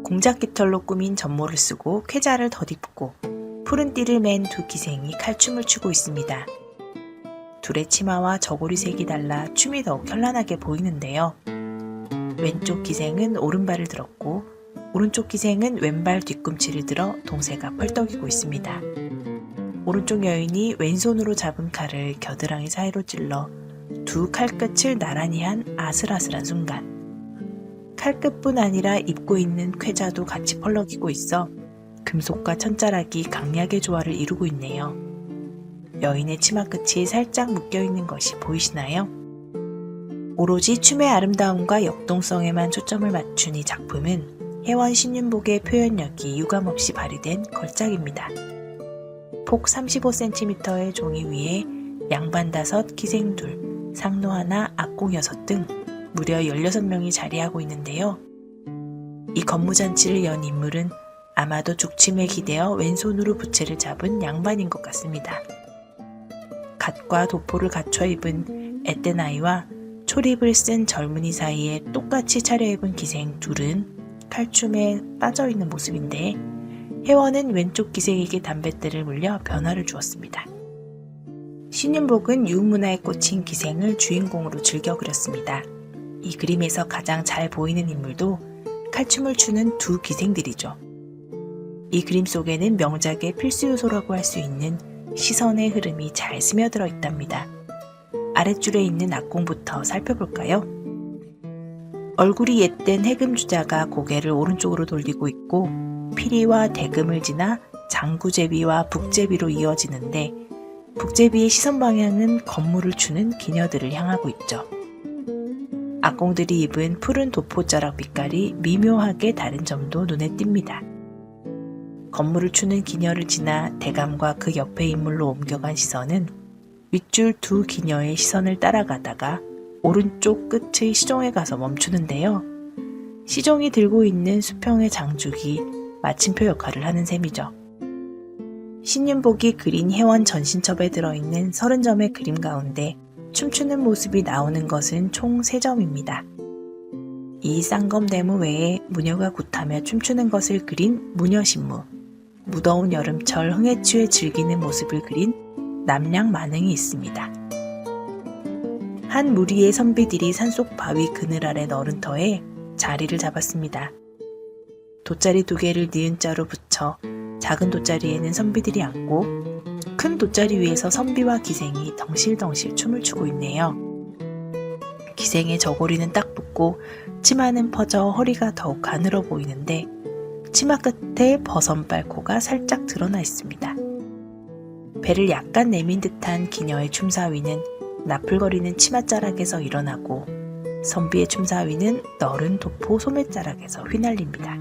공작 깃털로 꾸민 전모를 쓰고 쾌자를 덧입고 푸른 띠를 맨 두 기생이 칼춤을 추고 있습니다. 둘의 치마와 저고리 색이 달라 춤이 더욱 현란하게 보이는데요. 왼쪽 기생은 오른발을 들었고 오른쪽 기생은 왼발 뒤꿈치를 들어 동세가 펄떡이고 있습니다. 오른쪽 여인이 왼손으로 잡은 칼을 겨드랑이 사이로 찔러 두 칼끝을 나란히 한 아슬아슬한 순간 칼끝뿐 아니라 입고 있는 쾌자도 같이 펄럭이고 있어 금속과 천자락이 강약의 조화를 이루고 있네요. 여인의 치마끝이 살짝 묶여있는 것이 보이시나요? 오로지 춤의 아름다움과 역동성에만 초점을 맞춘 이 작품은 혜원 신윤복의 표현력이 유감없이 발휘된 걸작입니다. 폭 35cm의 종이 위에 양반 5, 기생 2, 상노 하나, 악공 6 등 무려 16명이 자리하고 있는데요. 이 건무잔치를 연 인물은 아마도 죽침에 기대어 왼손으로 부채를 잡은 양반인 것 같습니다. 갓과 도포를 갖춰 입은 앳된 아이와 초립을 쓴 젊은이 사이에 똑같이 차려입은 기생 둘은 칼춤에 빠져있는 모습인데 혜원은 왼쪽 기생에게 담뱃대를 물려 변화를 주었습니다. 신윤복은 유흥문화에 꽂힌 기생을 주인공으로 즐겨 그렸습니다. 이 그림에서 가장 잘 보이는 인물도 칼춤을 추는 두 기생들이죠. 이 그림 속에는 명작의 필수 요소라고 할 수 있는 시선의 흐름이 잘 스며들어 있답니다. 아랫줄에 있는 악공부터 살펴볼까요? 얼굴이 옛된 해금 주자가 고개를 오른쪽으로 돌리고 있고 피리와 대금을 지나 장구제비와 북제비로 이어지는데 북제비의 시선 방향은 건물을 추는 기녀들을 향하고 있죠. 악공들이 입은 푸른 도포자락 빛깔이 미묘하게 다른 점도 눈에 띕니다. 건물을 추는 기녀를 지나 대감과 그 옆의 인물로 옮겨간 시선은 윗줄 두 기녀의 시선을 따라가다가 오른쪽 끝의 시종에 가서 멈추는데요. 시종이 들고 있는 수평의 장죽이 마침표 역할을 하는 셈이죠. 신윤복이 그린 혜원 전신첩에 들어있는 30점의 그림 가운데 춤추는 모습이 나오는 것은 총 3점입니다. 이 쌍검대무 외에 무녀가 굿하며 춤추는 것을 그린 무녀신무, 무더운 여름철 흥에 취해 즐기는 모습을 그린 남량만흥이 있습니다. 한 무리의 선비들이 산속 바위 그늘 아래 너른 터에 자리를 잡았습니다. 돗자리 2개를 니은자로 붙여 작은 돗자리에는 선비들이 앉고 큰 돗자리 위에서 선비와 기생이 덩실덩실 춤을 추고 있네요. 기생의 저고리는 딱 붙고 치마는 퍼져 허리가 더욱 가늘어 보이는데 치마 끝에 버선발 코가 살짝 드러나 있습니다. 배를 약간 내민 듯한 기녀의 춤사위는 나풀거리는 치맛자락에서 일어나고 선비의 춤사위는 너른 도포 소매자락에서 휘날립니다.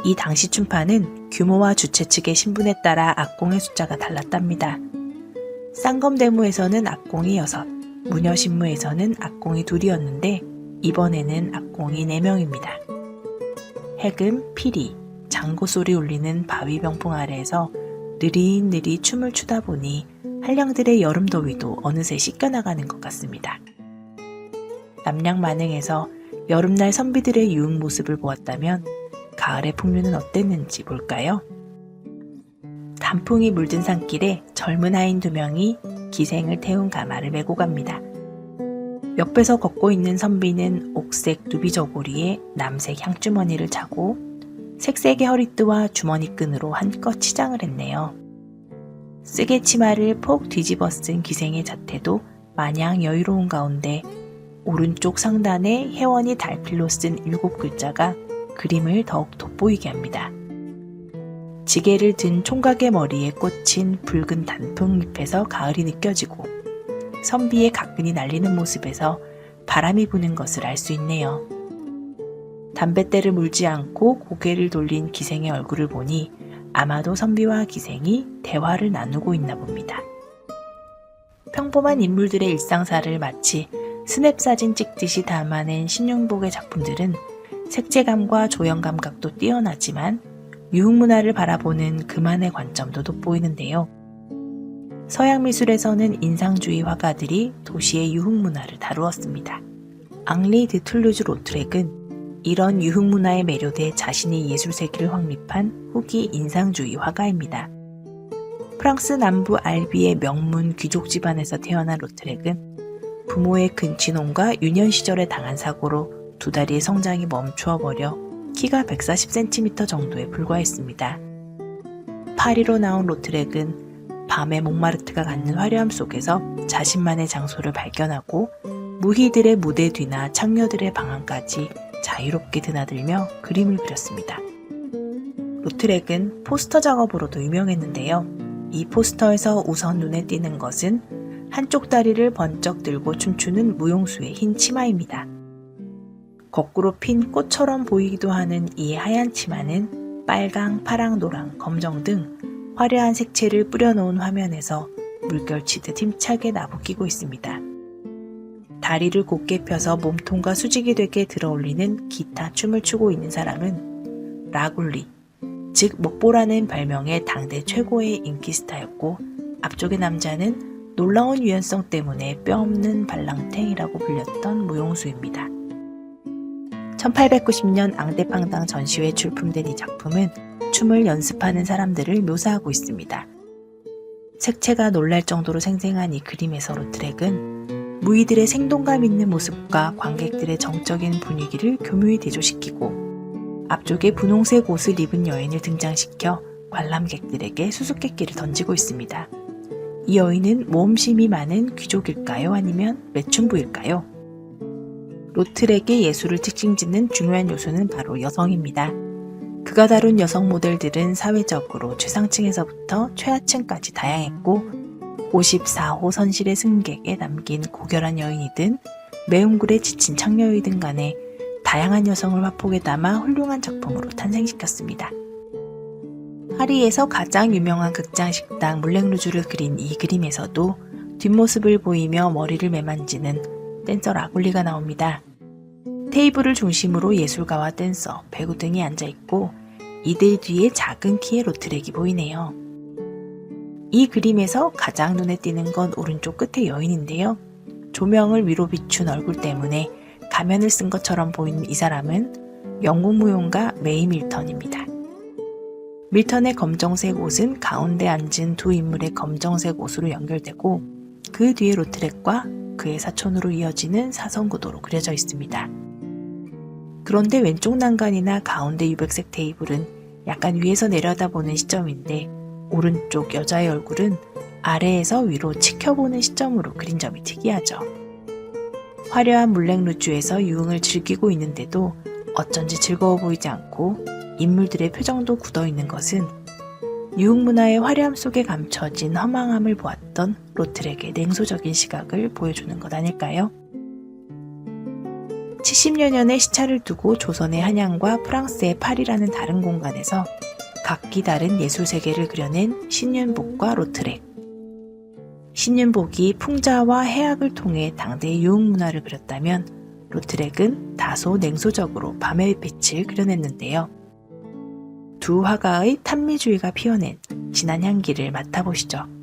이 당시 춤판은 규모와 주최 측의 신분에 따라 악공의 숫자가 달랐답니다. 쌍검대무에서는 악공이 6, 무녀신무에서는 악공이 2이었는데 이번에는 악공이 4명입니다. 해금, 피리, 장고소리 울리는 바위병풍 아래에서 느릿느릿 춤을 추다 보니 한량들의 여름더위도 어느새 씻겨나가는 것 같습니다. 남량만흥에서 여름날 선비들의 유흥 모습을 보았다면 가을의 풍류는 어땠는지 볼까요? 단풍이 물든 산길에 젊은 하인 2명이 기생을 태운 가마를 메고 갑니다. 옆에서 걷고 있는 선비는 옥색 누비 저고리에 남색 향주머니를 차고 색색의 허리띠와 주머니끈으로 한껏 치장을 했네요. 쓰개 치마를 폭 뒤집어 쓴 기생의 자태도 마냥 여유로운 가운데 오른쪽 상단에 혜원이 달필로 쓴 7글자가 그림을 더욱 돋보이게 합니다. 지게를 든 총각의 머리에 꽂힌 붉은 단풍잎에서 가을이 느껴지고 선비의 가끈이 날리는 모습에서 바람이 부는 것을 알 수 있네요. 담뱃대를 물지 않고 고개를 돌린 기생의 얼굴을 보니 아마도 선비와 기생이 대화를 나누고 있나 봅니다. 평범한 인물들의 일상사를 마치 스냅사진 찍듯이 담아낸 신윤복의 작품들은 색채감과 조형 감각도 뛰어나지만 유흥문화를 바라보는 그만의 관점도 돋보이는데요. 서양 미술에서는 인상주의 화가들이 도시의 유흥문화를 다루었습니다. 앙리 드 툴루즈 로트렉은 이런 유흥문화에 매료돼 자신의 예술세계를 확립한 후기 인상주의 화가입니다. 프랑스 남부 알비의 명문 귀족 집안에서 태어난 로트렉은 부모의 근친혼과 유년 시절에 당한 사고로 두 다리의 성장이 멈추어버려 키가 140cm 정도에 불과했습니다. 파리로 나온 로트렉은 밤에 몽마르트가 갖는 화려함 속에서 자신만의 장소를 발견하고 무희들의 무대 뒤나 창녀들의 방 안까지 자유롭게 드나들며 그림을 그렸습니다. 로트렉은 포스터 작업으로도 유명했는데요. 이 포스터에서 우선 눈에 띄는 것은 한쪽 다리를 번쩍 들고 춤추는 무용수의 흰 치마입니다. 거꾸로 핀 꽃처럼 보이기도 하는 이 하얀 치마는 빨강, 파랑, 노랑, 검정 등 화려한 색채를 뿌려놓은 화면에서 물결치듯 힘차게 나부끼고 있습니다. 다리를 곧게 펴서 몸통과 수직이 되게 들어올리는 기타 춤을 추고 있는 사람은 라굴리, 즉 목보라는 별명의 당대 최고의 인기 스타였고 앞쪽의 남자는 놀라운 유연성 때문에 뼈없는 발랑탱이라고 불렸던 무용수입니다. 1890년 앙대팡당 전시회에 출품된 이 작품은 춤을 연습하는 사람들을 묘사하고 있습니다. 색채가 놀랄 정도로 생생한 이 그림에서 로트렉은 무희들의 생동감 있는 모습과 관객들의 정적인 분위기를 교묘히 대조시키고 앞쪽에 분홍색 옷을 입은 여인을 등장시켜 관람객들에게 수수께끼를 던지고 있습니다. 이 여인은 모험심이 많은 귀족일까요? 아니면 매춘부일까요? 로트렉의 예술을 특징짓는 중요한 요소는 바로 여성입니다. 그가 다룬 여성 모델들은 사회적으로 최상층에서부터 최하층까지 다양했고 54호 선실의 승객에 남긴 고결한 여인이든 매운굴에 지친 창녀이든 간에 다양한 여성을 화폭에 담아 훌륭한 작품으로 탄생시켰습니다. 파리에서 가장 유명한 극장 식당 물랭루주를 그린 이 그림에서도 뒷모습을 보이며 머리를 매만지는 댄서 라굴리가 나옵니다. 테이블을 중심으로 예술가와 댄서, 배구 등이 앉아있고 이들 뒤에 작은 키의 로트렉이 보이네요. 이 그림에서 가장 눈에 띄는 건 오른쪽 끝의 여인인데요. 조명을 위로 비춘 얼굴 때문에 가면을 쓴 것처럼 보이는 이 사람은 영국 무용가 메이 밀턴입니다. 밀턴의 검정색 옷은 가운데 앉은 두 인물의 검정색 옷으로 연결되고 그 뒤에 로트렉과 그의 사촌으로 이어지는 사선구도로 그려져 있습니다. 그런데 왼쪽 난간이나 가운데 유백색 테이블은 약간 위에서 내려다보는 시점인데 오른쪽 여자의 얼굴은 아래에서 위로 치켜보는 시점으로 그린 점이 특이하죠. 화려한 물랭루주에서 유흥을 즐기고 있는데도 어쩐지 즐거워 보이지 않고 인물들의 표정도 굳어있는 것은 유흥문화의 화려함 속에 감춰진 허망함을 보았던 로트렉의 냉소적인 시각을 보여주는 것 아닐까요? 70여 년의 시차를 두고 조선의 한양과 프랑스의 파리라는 다른 공간에서 각기 다른 예술세계를 그려낸 신윤복과 로트렉. 신윤복이 풍자와 해악을 통해 당대의 유흥문화를 그렸다면 로트렉은 다소 냉소적으로 밤의 빛을 그려냈는데요. 두 화가의 탐미주의가 피워낸 진한 향기를 맡아보시죠.